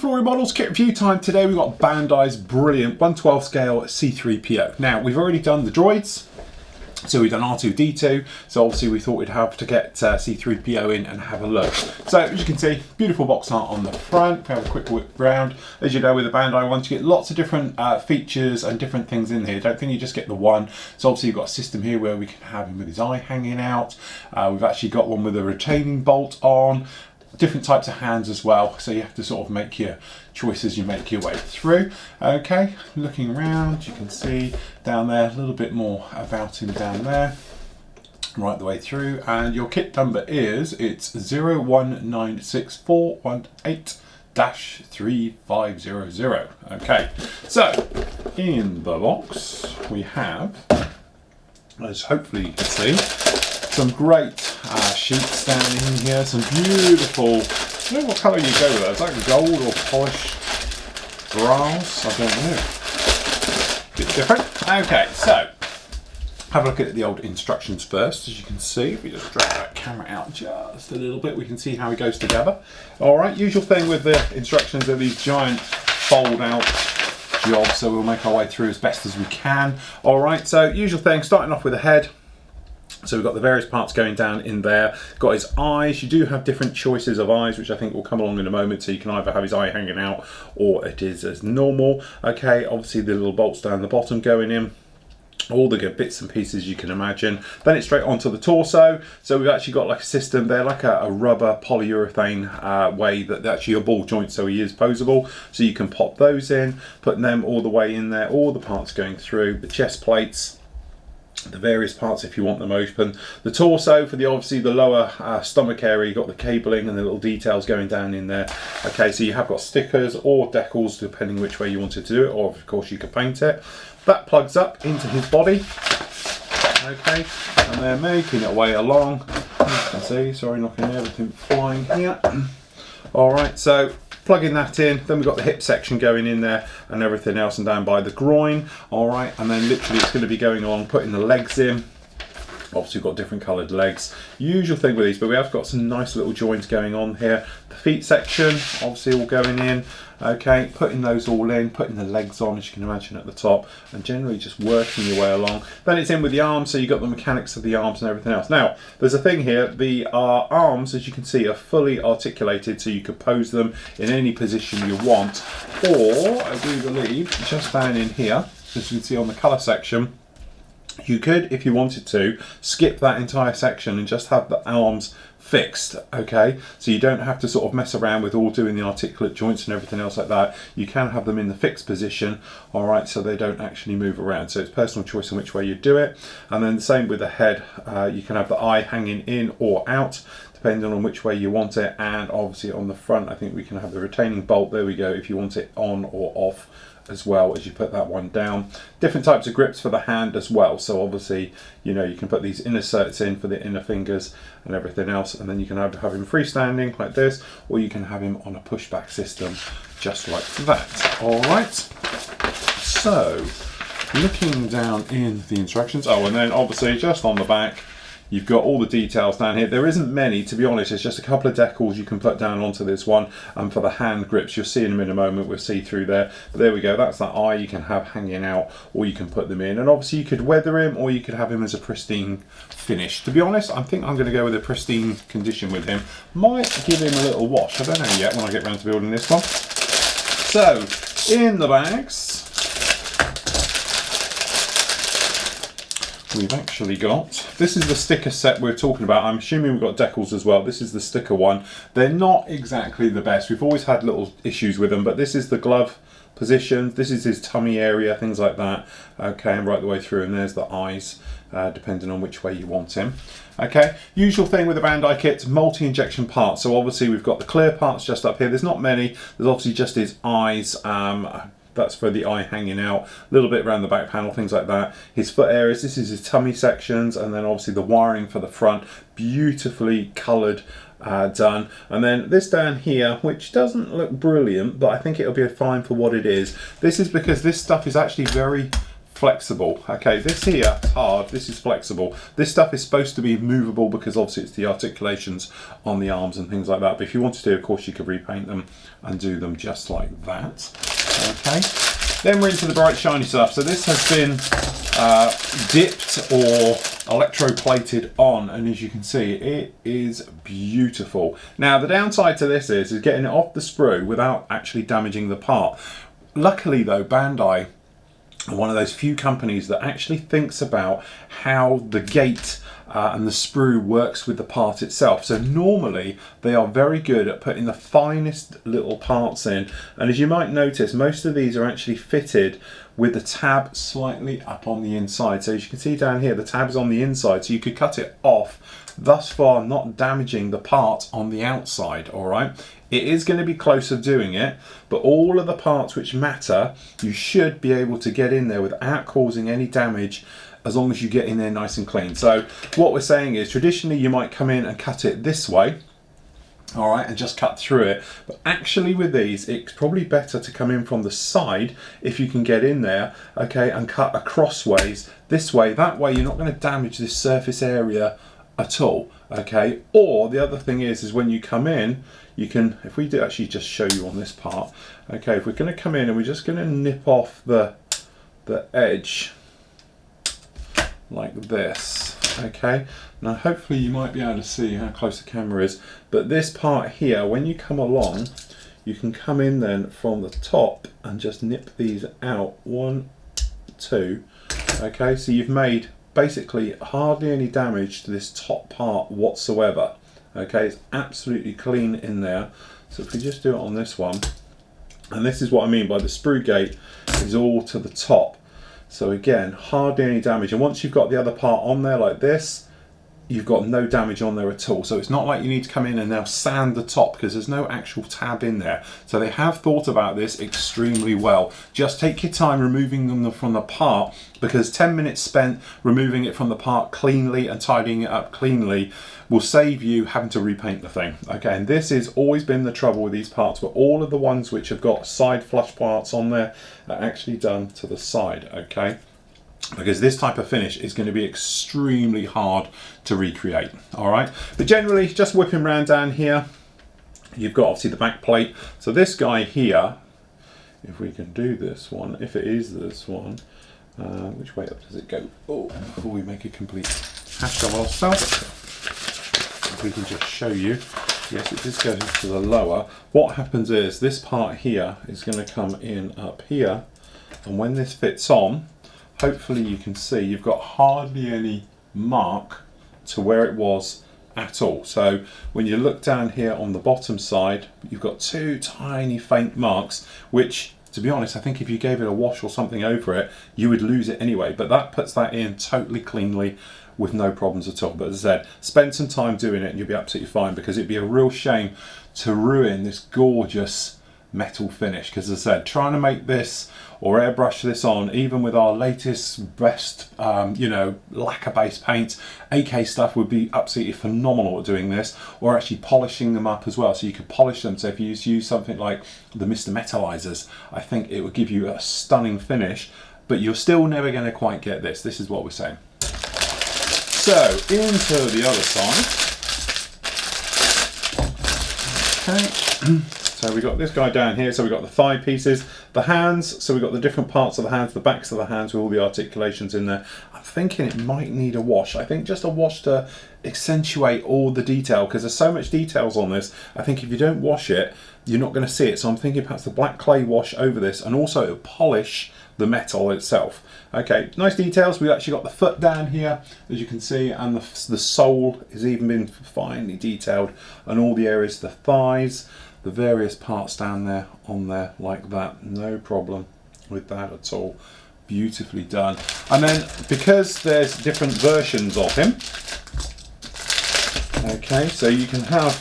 Flory Models kit review time. Today we've got Bandai's brilliant 1/12 scale C3PO. Now we've already done the droids, so we've done R2-D2, so obviously we thought we'd have to get C3PO in and have a look. So as you can see, beautiful box art on the front. We have a quick whip round. As you know, with the Bandai ones, you get lots of different features and different things in here. Don't think you just get the one. So obviously you've got a system here where we can have him with his eye hanging out. We've actually got one with a retaining bolt on. Different types of hands as well, so you have to sort of make your choices, you make your way through. Okay, looking around, you can see down there a little bit more about him down there, right the way through. And your kit number is, it's 0196418-3500. Okay, so in the box we have, as hopefully you can see, some great sheets down in here, some beautiful, I don't know what colour you go with that, is that gold or polished brass? I don't know, bit different. Okay, so have a look at the old instructions first. As you can see, if we just drag that camera out just a little bit, we can see how it goes together. Alright, usual thing with the instructions are these giant fold out jobs, so we'll make our way through as best as we can. Alright, so usual thing, starting off with the head. So we've got the various parts going down in there. Got his eyes. You do have different choices of eyes, which I think will come along in a moment. So you can either have his eye hanging out or it is as normal. Okay, obviously the little bolts down the bottom going in. All the good bits and pieces you can imagine. Then it's straight onto the torso. So we've actually got like a system there, like a rubber polyurethane way that actually a ball joint, so he is posable. So you can pop those in, put them all the way in there, all the parts going through, the chest plates, the various parts if you want them open. The torso for the obviously the lower stomach area, you've got the cabling and the little details going down in there. Okay, so you have got stickers or decals depending which way you wanted to do it, or of course you could paint it. That plugs up into his body. Okay, and they're making it way along. As you can see, sorry, knocking everything flying here. Alright, so plugging that in, then we've got the hip section going in there and everything else, and down by the groin. Alright, and then literally it's going to be going along, putting the legs in. Obviously we've got different coloured legs. Usual thing with these, but we have got some nice little joints going on here. The feet section, obviously all going in. Okay, putting those all in, putting the legs on, as you can imagine, at the top, and generally just working your way along. Then it's in with the arms, so you've got the mechanics of the arms and everything else. Now, there's a thing here, the arms, as you can see, are fully articulated, so you could pose them in any position you want. Or, I do believe, just down in here, as you can see on the colour section, you could, if you wanted to, skip that entire section and just have the arms fixed. Okay, so you don't have to sort of mess around with all doing the articulate joints and everything else like that. You can have them in the fixed position, all right, so they don't actually move around. So it's personal choice on which way you do it. And then the same with the head. You can have the eye hanging in or out, depending on which way you want it. And obviously on the front, I think we can have the retaining bolt, there we go, if you want it on or off as well, as you put that one down. Different types of grips for the hand as well, so obviously, you know, you can put these inserts in for the inner fingers and everything else, and then you can have him freestanding like this, or you can have him on a pushback system just like that. All right, so looking down in the instructions, oh, and then obviously just on the back you've got all the details down here. There isn't many, to be honest. It's just a couple of decals you can put down onto this one. And for the hand grips, you'll see them in a moment. We'll see through there. But there we go. That's that eye you can have hanging out, or you can put them in. And obviously you could weather him, or you could have him as a pristine finish. To be honest, I think I'm going to go with a pristine condition with him. Might give him a little wash. I don't know yet when I get around to building this one. So, in the bags, we've actually got, this is the sticker set we're talking about. I'm assuming we've got decals as well. This is the sticker one. They're not exactly the best. We've always had little issues with them, but this is the glove position. This is his tummy area, things like that. Okay, and right the way through, and there's the eyes, depending on which way you want him. Okay, usual thing with the Bandai kits, multi-injection parts. So obviously we've got the clear parts just up here. There's not many. There's obviously just his eyes, that's for the eye hanging out, a little bit around the back panel, things like that. His foot areas, this is his tummy sections, and then obviously the wiring for the front, beautifully coloured, done. And then this down here, which doesn't look brilliant, but I think it'll be fine for what it is. This is because this stuff is actually very flexible. Okay, this here is hard, this is flexible. This stuff is supposed to be movable because obviously it's the articulations on the arms and things like that. But if you wanted to, of course, you could repaint them and do them just like that. Okay, then we're into the bright shiny stuff. So this has been dipped or electroplated on, and as you can see, it is beautiful. Now the downside to this is getting it off the sprue without actually damaging the part. Luckily though, Bandai are one of those few companies that actually thinks about how the gate and the sprue works with the part itself. So normally they are very good at putting the finest little parts in, and as you might notice, most of these are actually fitted with the tab slightly up on the inside. So as you can see down here, the tab is on the inside, so you could cut it off, thus far not damaging the part on the outside. All right, it is going to be closer doing it, but all of the parts which matter, you should be able to get in there without causing any damage, as long as you get in there nice and clean. So what we're saying is, traditionally you might come in and cut it this way, all right, and just cut through it. But actually with these, it's probably better to come in from the side if you can get in there, okay, and cut acrossways this way. That way you're not going to damage this surface area at all, okay? Or the other thing is when you come in, you can, if we do actually just show you on this part, okay, if we're going to come in and we're just going to nip off the edge like this, okay? Now hopefully you might be able to see how close the camera is, but this part here, when you come along, you can come in then from the top and just nip these out, 1, 2, okay? So you've made basically hardly any damage to this top part whatsoever, okay? It's absolutely clean in there. So if we just do it on this one, and this is what I mean by the sprue gate is all to the top. So again, hardly any damage. And once you've got the other part on there like this, you've got no damage on there at all. So it's not like you need to come in and now sand the top, because there's no actual tab in there. So they have thought about this extremely well. Just take your time removing them from the part, because 10 minutes spent removing it from the part cleanly and tidying it up cleanly will save you having to repaint the thing. Okay, and this has always been the trouble with these parts, but all of the ones which have got side flush parts on there are actually done to the side, okay? Because this type of finish is going to be extremely hard to recreate. All right, but generally just whipping around down here, you've got obviously the back plate. So this guy here, if we can do this one, if it is this one, which way up does it go? Oh, before we make a complete hash of ourselves, if we can just show you, yes, it just goes to the lower. What happens is this part here is going to come in up here, and when this fits on, hopefully you can see you've got hardly any mark to where it was at all. So when you look down here on the bottom side, you've got 2 tiny faint marks, which, to be honest, I think if you gave it a wash or something over it, you would lose it anyway. But that puts that in totally cleanly with no problems at all. But as I said, spend some time doing it and you'll be absolutely fine, because it'd be a real shame to ruin this gorgeous metal finish. Because as I said, trying to make this or airbrush this on, even with our latest best you know, lacquer based paints, AK stuff would be absolutely phenomenal at doing this, or actually polishing them up as well, so you could polish them. So if you use something like the Mr. Metallizers, I think it would give you a stunning finish, but you're still never going to quite get this. This is what we're saying. So into the other side. Okay. So we got this guy down here, so we got the thigh pieces, the hands, so we got the different parts of the hands, the backs of the hands with all the articulations in there. I'm thinking it might need a wash. I think just a wash to accentuate all the detail, because there's so much details on this. I think if you don't wash it, you're not going to see it. So I'm thinking perhaps the black clay wash over this, and also it'll polish the metal itself. Okay, nice details. We've actually got the foot down here, as you can see, and the sole has even been finely detailed, and all the areas, the thighs, the various parts down there on there like that. No problem with that at all. Beautifully done. And then because there's different versions of him, okay, so you can have,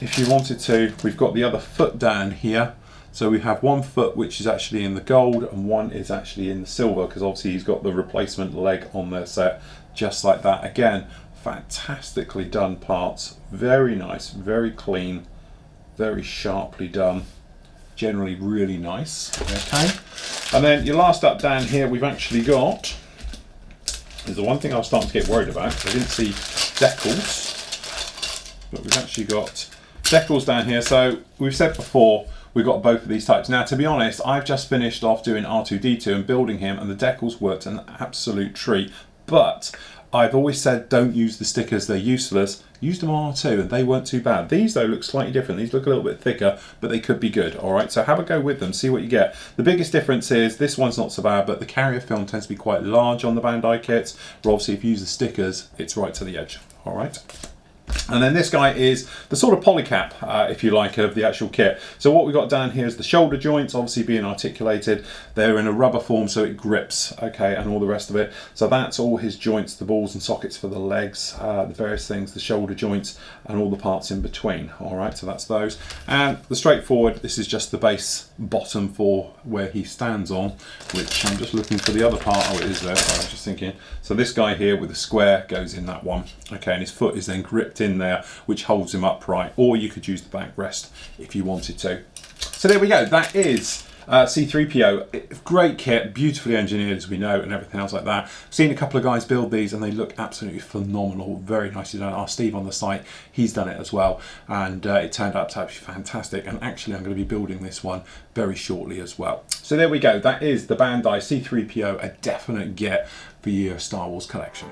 if you wanted to, we've got the other foot down here. So we have one foot which is actually in the gold and one is actually in the silver, because obviously he's got the replacement leg on there set, just like that. Again, fantastically done parts. Very nice, very clean, very sharply done, generally really nice. Okay, And then your last up down here, we've actually got, is the one thing I was starting to get worried about. I didn't see decals, but we've actually got decals down here. So we've said before, we've got both of these types. Now, to be honest, I've just finished off doing R2-D2 and building him, and the decals worked an absolute treat. But I've always said don't use the stickers, they're useless. Used them on R2 and they weren't too bad. These though look slightly different. These look a little bit thicker, but they could be good. All right, so have a go with them, see what you get. The biggest difference is this one's not so bad, but the carrier film tends to be quite large on the Bandai kits. But obviously if you use the stickers, it's right to the edge. All right. And then this guy is the sort of polycap, if you like, of the actual kit. So what we've got down here is the shoulder joints, obviously being articulated. They're in a rubber form, so it grips, okay, and all the rest of it. So that's all his joints, the balls and sockets for the legs, the various things, the shoulder joints, and all the parts in between. All right, so that's those. And the straightforward, this is just the base bottom for where he stands on, which I'm just looking for the other part. Oh, it is there, so I was just thinking. So this guy here with the square goes in that one, okay, and his foot is then gripped in there, which holds him upright, or you could use the backrest if you wanted to. So there we go, that is C3PO. Great kit, beautifully engineered as we know, and everything else like that. Seen a couple of guys build these and they look absolutely phenomenal, very nicely done. Our Steve on the site, he's done it as well, and it turned out to be fantastic. And actually I'm going to be building this one very shortly as well. So there we go, that is the Bandai C3PO, a definite get for your Star Wars collection.